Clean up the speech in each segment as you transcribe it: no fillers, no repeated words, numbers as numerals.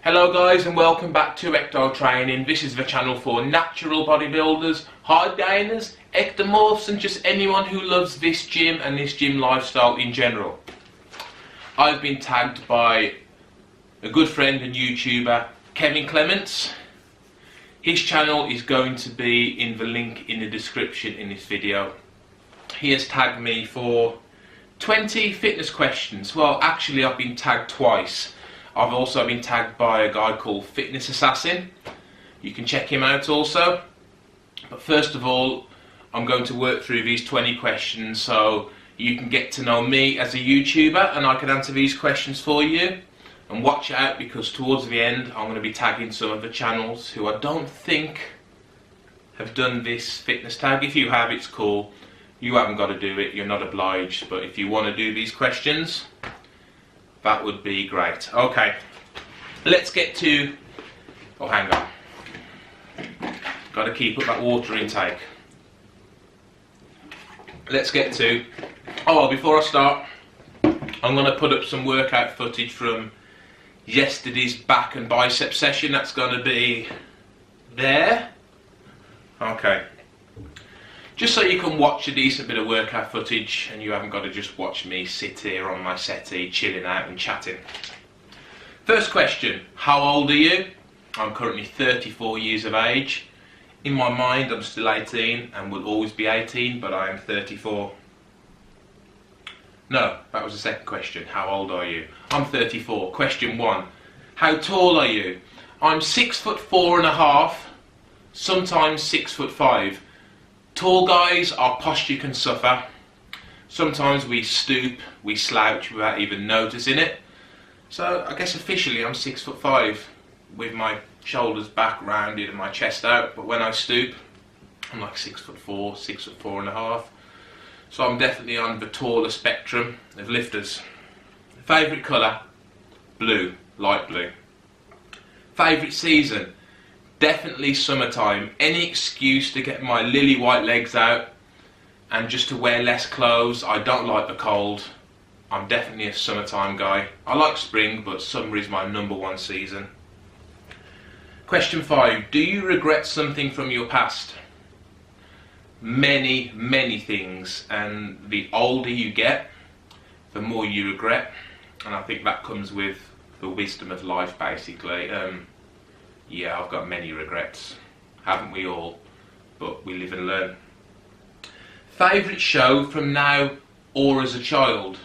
Hello guys and welcome back to Ecto Training. This is the channel for natural bodybuilders, hard gainers, ectomorphs and just anyone who loves this gym and this gym lifestyle in general. I've been tagged by a good friend and YouTuber, Kevin Clements. His channel is going to be in the link in the description in this video. He has tagged me for 20 fitness questions. Well, actually I've been tagged twice. I've also been tagged by a guy called Fitness Assassin. You can check him out also. But first of all, I'm going to work through these 20 questions so you can get to know me as a YouTuber and I can answer these questions for you. And watch out, because towards the end I'm going to be tagging some of the channels who I don't think have done this fitness tag. If you have, it's cool. You haven't got to do it, you're not obliged. But if you want to do these questions, that would be great. Okay, let's get to... Oh, hang on. Got to keep up that water intake. Let's get to... Oh, well, before I start, I'm going to put up some workout footage from yesterday's back and bicep session. That's going to be there. Okay. Just so you can watch a decent bit of workout footage and you haven't got to just watch me sit here on my settee chilling out and chatting. First question, how old are you? I'm currently 34 years of age. In my mind I'm still 18 and will always be 18, but I am 34. No, that was the second question, how old are you? I'm 34. Question 1, how tall are you? I'm 6'4½", sometimes 6'5". Tall guys, our posture can suffer. Sometimes we stoop, we slouch without even noticing it. So I guess officially I'm 6'5", with my shoulders back rounded and my chest out. But when I stoop, I'm like 6'4", 6'4½". So I'm definitely on the taller spectrum of lifters. Favourite colour? Blue, light blue. Favourite season? Definitely summertime. Any excuse to get my lily white legs out and just to wear less clothes. I don't like the cold. I'm definitely a summertime guy. I like spring, but summer is my #1 season. Question 5. Do you regret something from your past? Many, many things. And the older you get, the more you regret. And I think that comes with the wisdom of life, basically. Yeah, I've got many regrets, haven't we all? But we live and learn. Favourite show from now or as a child?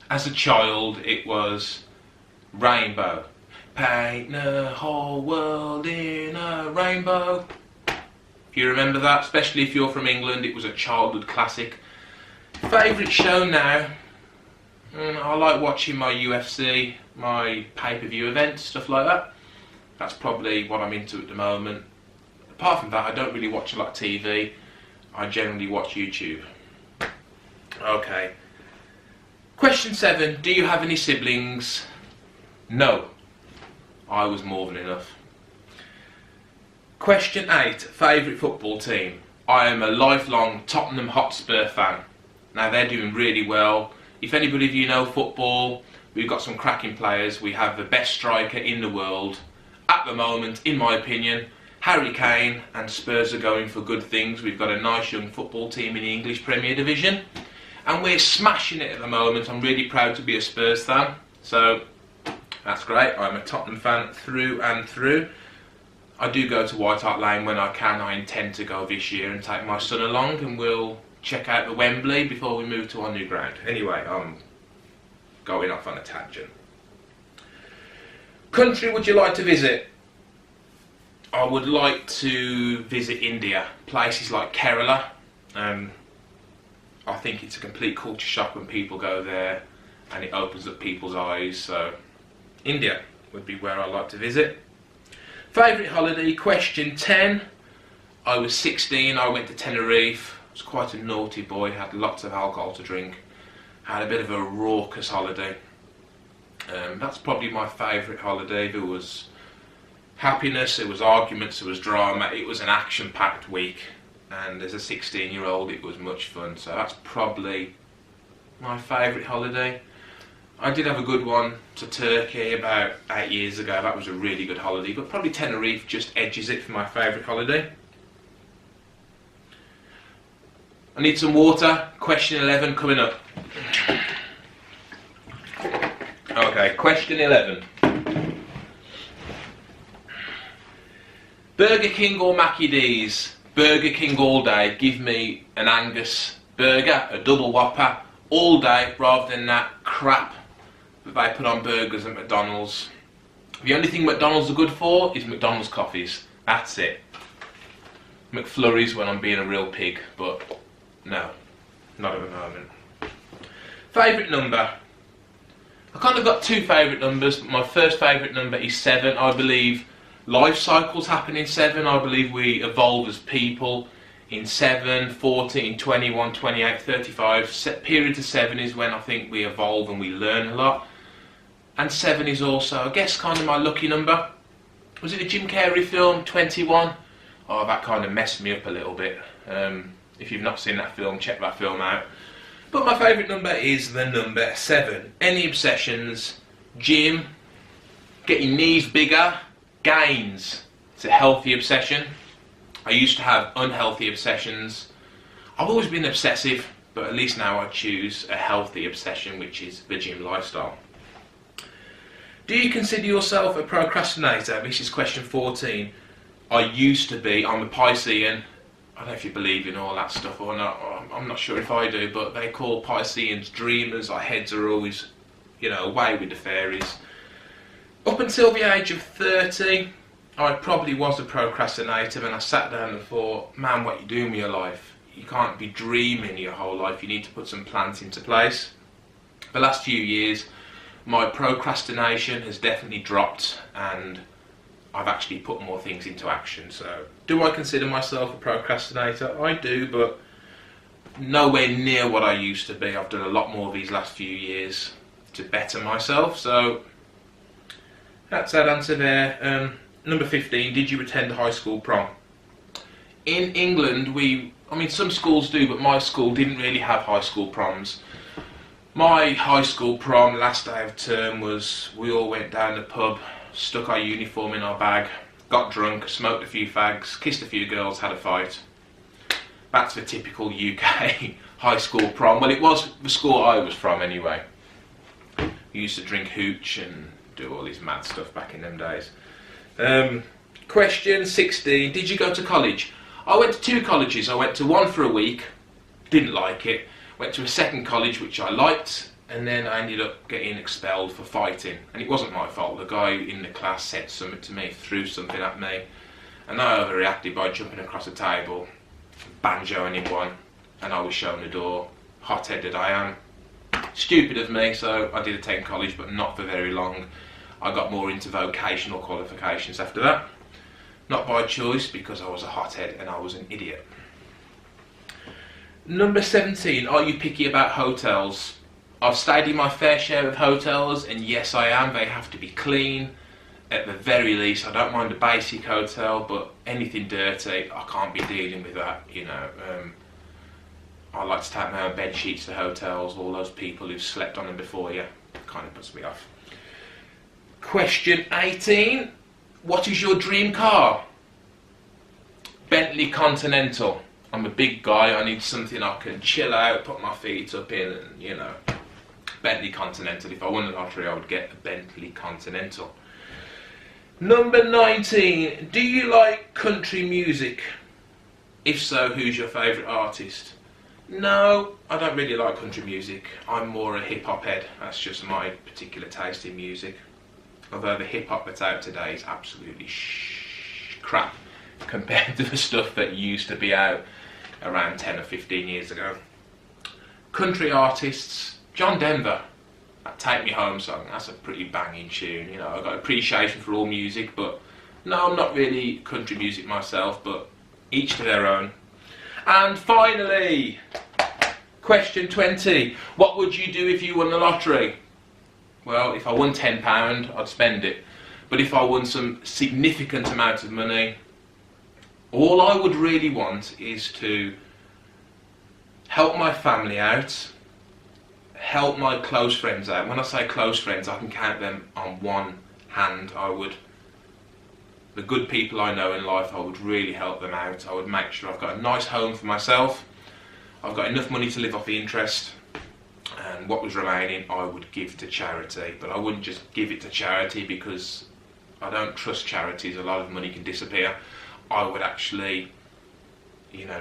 As a child it was Rainbow. Paint the whole world in a rainbow. If you remember that, especially if you're from England, it was a childhood classic. Favourite show now? I like watching my UFC, my pay-per-view events, stuff like that. That's probably what I'm into at the moment. Apart from that, I don't really watch a lot of TV. I generally watch YouTube. Okay. Question 7. Do you have any siblings? No. I was more than enough. Question 8. Favourite football team? I am a lifelong Tottenham Hotspur fan. Now they're doing really well. If anybody of you know football, we've got some cracking players. We have the best striker in the world. At the moment, in my opinion, Harry Kane, and Spurs are going for good things. We've got a nice young football team in the English Premier Division and we're smashing it at the moment. I'm really proud to be a Spurs fan, so that's great. I'm a Tottenham fan through and through. I do go to White Hart Lane when I can. I intend to go this year and take my son along and we'll check out the Wembley before we move to our new ground. Anyway, I'm going off on a tangent. Country would you like to visit? I would like to visit India, places like Kerala. I think it's a complete culture shock when people go there and it opens up people's eyes. So India would be where I like to visit. Favourite holiday? Question 10. I was 16, I went to Tenerife. I was quite a naughty boy, had lots of alcohol to drink. Had a bit of a raucous holiday. That's probably my favourite holiday. There was happiness, there was arguments, there was drama. It was an action-packed week, and as a 16-year-old it was much fun. So that's probably my favourite holiday. I did have a good one to Turkey about 8 years ago. That was a really good holiday, but probably Tenerife just edges it for my favourite holiday. I need some water. Question 11 coming up. Okay, question 11. Burger King or Mackie D's? Burger King all day. Give me an Angus burger, a double whopper, all day, rather than that crap that they put on burgers at McDonald's. The only thing McDonald's are good for is McDonald's coffees. That's it. McFlurries when I'm being a real pig, but no, not at the moment. Favourite number? I kind of got two favourite numbers, but my first favourite number is 7. I believe life cycles happen in 7. I believe we evolve as people in 7, 14, 21, 28, 35. Set period to 7 is when I think we evolve and we learn a lot. And 7 is also, I guess, kind of my lucky number. Was it a Jim Carrey film, 21? Oh, that kind of messed me up a little bit. If you've not seen that film, check that film out. But my favourite number is the number 7. Any obsessions? Gym, getting knees bigger, gains. It's a healthy obsession. I used to have unhealthy obsessions. I've always been obsessive, but at least now I choose a healthy obsession, which is the gym lifestyle. Do you consider yourself a procrastinator? This is question 14. I used to be. I'm a Piscean. I don't know if you believe in all that stuff or not. I'm not sure if I do, but they call Pisceans dreamers. Our heads are always, away with the fairies. Up until the age of 30, I probably was a procrastinator, and I sat down and thought, man, what are you doing with your life? You can't be dreaming your whole life. You need to put some plans into place. The last few years, my procrastination has definitely dropped, and I've actually put more things into action. So, do I consider myself a procrastinator? I do, but nowhere near what I used to be. I've done a lot more these last few years to better myself. So, that's that answer there. Number 15, did you attend high school prom? In England, some schools do, but my school didn't really have high school proms. My high school prom, last day of term, was we all went down the pub, stuck our uniform in our bag, got drunk, smoked a few fags, kissed a few girls, had a fight. That's the typical UK high school prom. Well, it was the school I was from anyway. We used to drink hooch and do all this mad stuff back in them days. Question 16, did you go to college? I went to 2 colleges. I went to one for a week, didn't like it. Went to a second college which I liked, and then I ended up getting expelled for fighting. And it wasn't my fault. The guy in the class said something to me, threw something at me, and I overreacted by jumping across a table, banjoing him one, and I was shown the door. Hot-headed I am. Stupid of me, so I did attend college, but not for very long. I got more into vocational qualifications after that. Not by choice, because I was a hothead and I was an idiot. Number 17, are you picky about hotels? I've stayed in my fair share of hotels, and yes I am. They have to be clean. At the very least, I don't mind a basic hotel, but anything dirty, I can't be dealing with that, I like to take my own bed sheets to hotels. All those people who've slept on them before you, kind of puts me off. Question 18, what is your dream car? Bentley Continental. I'm a big guy, I need something I can chill out, put my feet up in, and Bentley Continental. If I won the lottery, I would get a Bentley Continental. Number 19, do you like country music? If so, who's your favourite artist? No, I don't really like country music. I'm more a hip-hop head. That's just my particular taste in music. Although the hip-hop that's out today is absolutely crap compared to the stuff that used to be out around 10 or 15 years ago. Country artists, John Denver, that Take Me Home song, that's a pretty banging tune. I've got appreciation for all music, but no, I'm not really country music myself, but each to their own. And finally, question 20, what would you do if you won the lottery? Well, if I won £10, I'd spend it. But if I won some significant amount of money, all I would really want is to help my family out, help my close friends out. When I say close friends, I can count them on one hand. The good people I know in life, I would really help them out. I would make sure I've got a nice home for myself, I've got enough money to live off the interest, and what was remaining I would give to charity. But I wouldn't just give it to charity because I don't trust charities. A lot of money can disappear. I would actually,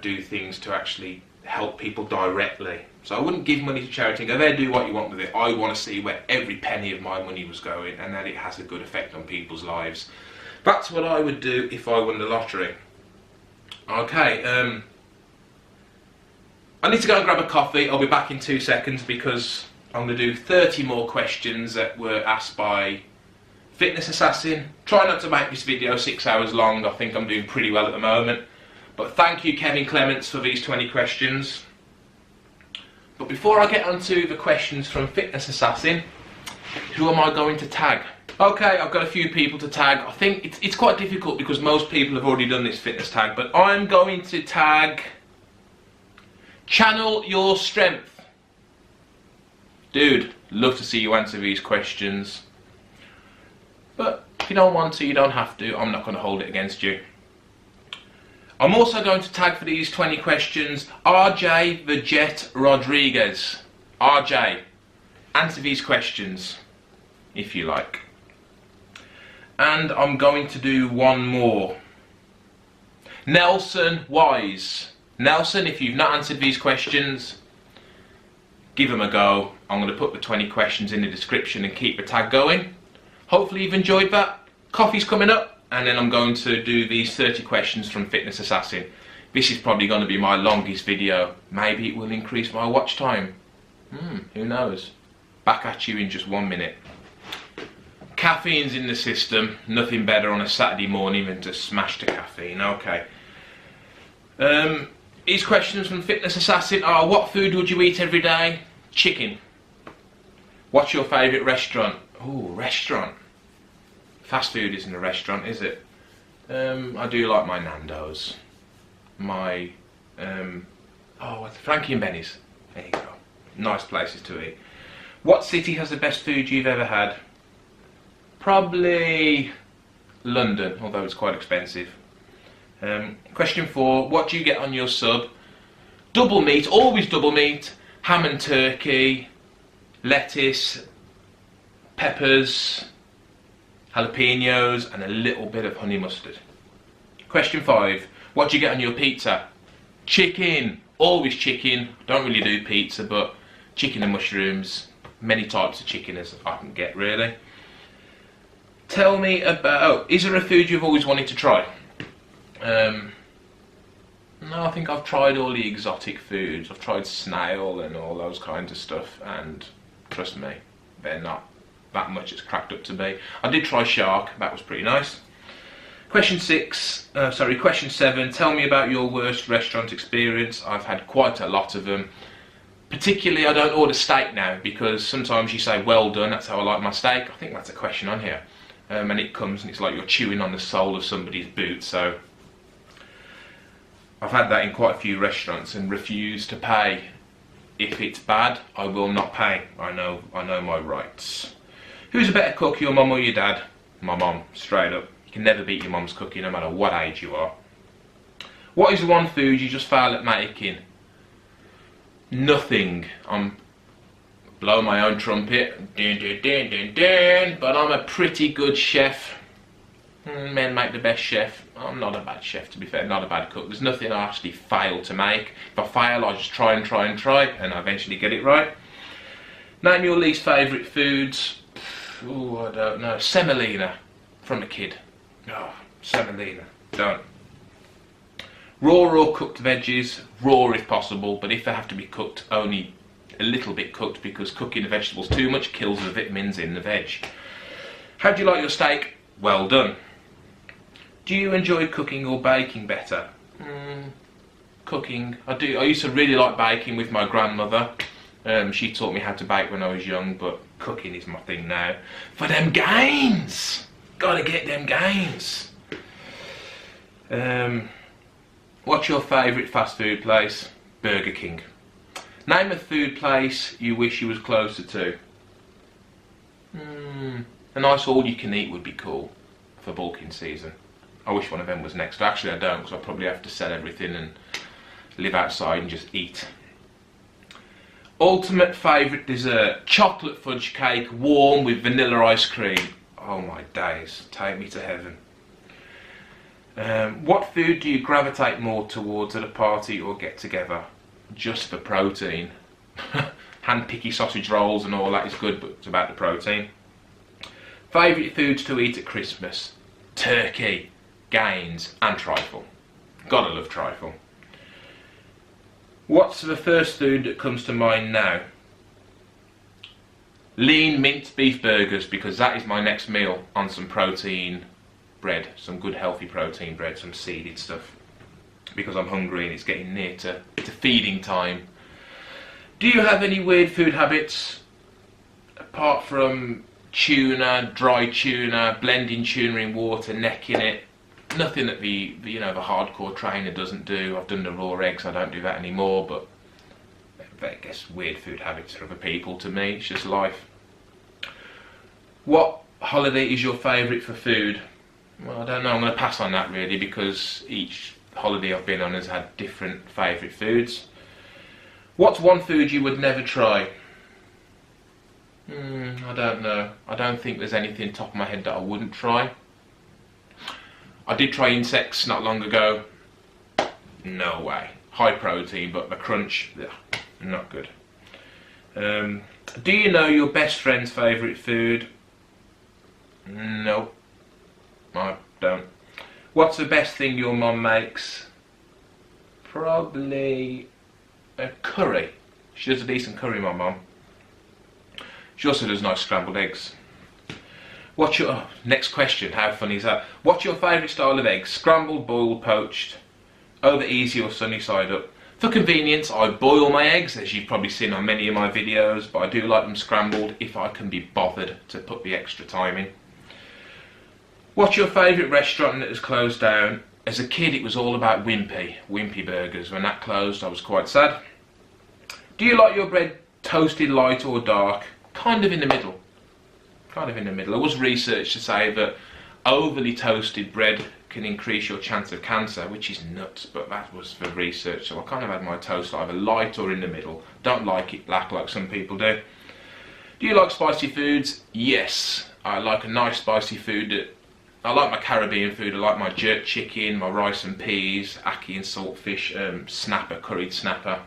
do things to actually help people directly. So I wouldn't give money to charity and go, there, do what you want with it. I want to see where every penny of my money was going and that it has a good effect on people's lives. That's what I would do if I won the lottery. Okay, I need to go and grab a coffee. I'll be back in 2 seconds because I'm going to do 30 more questions that were asked by Fitness Assassin. Try not to make this video 6 hours long. I think I'm doing pretty well at the moment. But thank you, Kevin Clements, for these 20 questions. But before I get onto the questions from Fitness Assassin, who am I going to tag? Okay, I've got a few people to tag. I think it's quite difficult because most people have already done this fitness tag, but I'm going to tag Channel Your Strength. Dude, love to see you answer these questions. But if you don't want to, you don't have to. I'm not going to hold it against you. I'm also going to tag for these 20 questions RJ the Jet Rodriguez. RJ, answer these questions if you like. And I'm going to do one more. Nelson Wise. Nelson, if you've not answered these questions, give them a go. I'm going to put the 20 questions in the description and keep the tag going. Hopefully you've enjoyed that. Coffee's coming up, and then I'm going to do these 30 questions from Fitness Assassin. This is probably going to be my longest video. Maybe it will increase my watch time. Who knows? Back at you in just 1 minute. Caffeine's in the system. Nothing better on a Saturday morning than to smash the caffeine. Okay. These questions from Fitness Assassin are: what food would you eat every day? Chicken. What's your favourite restaurant? Ooh, restaurant. Fast food isn't a restaurant, is it? I do like my Nando's. My Frankie and Benny's. There you go. Nice places to eat. What city has the best food you've ever had? Probably London, although it's quite expensive. Question 4, what do you get on your sub? Double meat, always double meat, ham and turkey, lettuce, peppers, jalapenos, and a little bit of honey mustard. Question 5, what do you get on your pizza? Chicken, always chicken. Don't really do pizza, but chicken and mushrooms. Many types of chicken as I can get, really. Tell me about, is there a food you've always wanted to try? No, I think I've tried all the exotic foods. I've tried snail and all those kinds of stuff, and trust me, they're not that much it's cracked up to be. I did try shark, that was pretty nice. Question 7, tell me about your worst restaurant experience. I've had quite a lot of them. Particularly, I don't order steak now because sometimes you say well done, that's how I like my steak. I think that's a question on here. And it comes and it's like you're chewing on the sole of somebody's boot. So I've had that in quite a few restaurants and refuse to pay. If it's bad, I will not pay. I know my rights. Who's a better cook, your mum or your dad? My mum, straight up. You can never beat your mum's cooking, no matter what age you are. What is the one food you just fail at making? Nothing. I'm blow my own trumpet, dun, dun, dun, dun, dun, but I'm a pretty good chef. Men make the best chef. I'm not a bad chef, to be fair, not a bad cook. There's nothing I actually fail to make. If I fail, I just try, and I eventually get it right. Name your least favourite foods. Ooh, I don't know. Semolina from a kid. Oh, semolina. Don't. Raw or cooked veggies? Raw if possible, but if they have to be cooked, only a little bit cooked, because cooking the vegetables too much kills the vitamins in the veg. How do you like your steak? Well done. Do you enjoy cooking or baking better? Cooking. I do. I used to really like baking with my grandmother. She taught me how to bake when I was young, but cooking is my thing now. For them gains! Gotta get them gains. What's your favourite fast food place? Burger King. Name a food place you wish you was closer to. A nice all-you-can-eat would be cool for bulking season. I wish one of them was next. Actually, I don't, because I'll probably have to sell everything and live outside and just eat. Ultimate favourite dessert, chocolate fudge cake, warm with vanilla ice cream. Oh my days, take me to heaven. What food do you gravitate more towards at a party or get together? Just for protein. Hand-picky sausage rolls and all that is good, but it's about the protein. Favourite foods to eat at Christmas? Turkey, gains and trifle. Gotta love trifle. What's the first food that comes to mind now? Lean minced beef burgers, because that is my next meal on some protein bread, some good healthy protein bread, some seeded stuff, because I'm hungry and it's getting near to feeding time. Do you have any weird food habits apart from tuna, dry tuna, blending tuna in water, necking it? Nothing that the hardcore trainer doesn't do. I've done the raw eggs, I don't do that anymore, but I guess weird food habits for other people. To me, it's just life. What holiday is your favourite for food? Well, I don't know, I'm going to pass on that really, because each holiday I've been on has had different favourite foods. What's one food you would never try? I don't know. I don't think there's anything top of my head that I wouldn't try. I did try insects not long ago. No way. High protein, but the crunch, not good. Do you know your best friend's favourite food? No, I don't. What's the best thing your mum makes? Probably a curry. She does a decent curry, my mum. She also does nice scrambled eggs. What's your next question? How funny is that? What's your favourite style of eggs? Scrambled, boiled, poached, over easy or sunny side up? For convenience, I boil my eggs, as you've probably seen on many of my videos, but I do like them scrambled if I can be bothered to put the extra time in. What's your favourite restaurant that has closed down? As a kid, it was all about Wimpy Burgers. When that closed, I was quite sad. Do you like your bread toasted light or dark? Kind of in the middle. Kind of in the middle. There was research to say that overly toasted bread can increase your chance of cancer, which is nuts, but that was for research, so I kind of had my toast either light or in the middle. Don't like it black like some people do. Do you like spicy foods? Yes, I like a nice spicy food. I like my Caribbean food. I like my jerk chicken, my rice and peas, ackee and saltfish, snapper, curried snapper,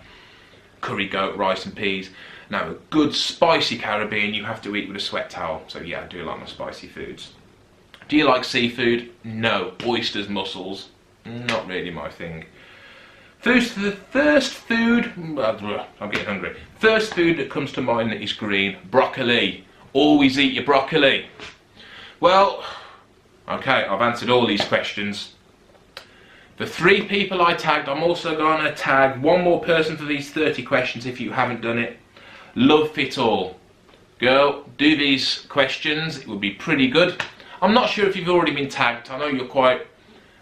curry goat, rice and peas. Now, a good spicy Caribbean you have to eat with a sweat towel. So yeah, I do like my spicy foods. Do you like seafood? No. Oysters, mussels, not really my thing. First food, I'm getting hungry. First food that comes to mind that is green, broccoli. Always eat your broccoli. Well, okay, I've answered all these questions. The 3 people I tagged, I'm also going to tag one more person for these 30 questions if you haven't done it. Love Fit All. Girl, do these questions, it would be pretty good. I'm not sure if you've already been tagged. I know you're quite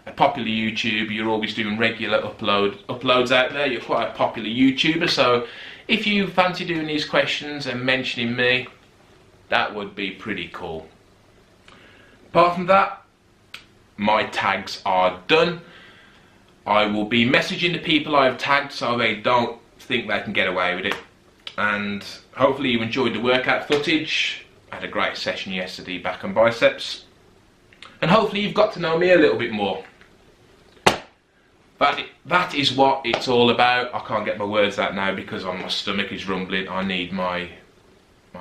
a popular YouTuber, you're always doing regular uploads out there, you're quite a popular YouTuber, so if you fancy doing these questions and mentioning me, that would be pretty cool. Apart from that, my tags are done. I will be messaging the people I have tagged so they don't think they can get away with it. And hopefully you enjoyed the workout footage. I had a great session yesterday, back and biceps. And hopefully you've got to know me a little bit more. But that is what it's all about. I can't get my words out now because my stomach is rumbling. I need my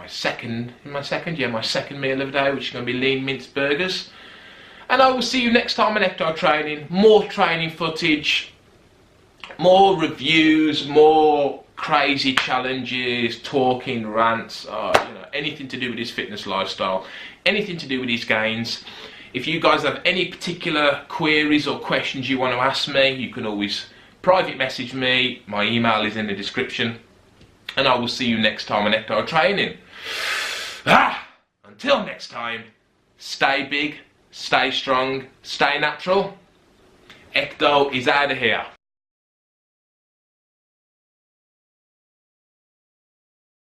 second meal of the day, which is going to be lean minced burgers. And I will see you next time on Ecto training. More training footage, more reviews, more crazy challenges, talking, rants, anything to do with his fitness lifestyle, anything to do with his gains. If you guys have any particular queries or questions you want to ask me, you can always private message me. My email is in the description. And I will see you next time on Ecto training. Until next time, stay big, stay strong, stay natural. Ecto is out of here.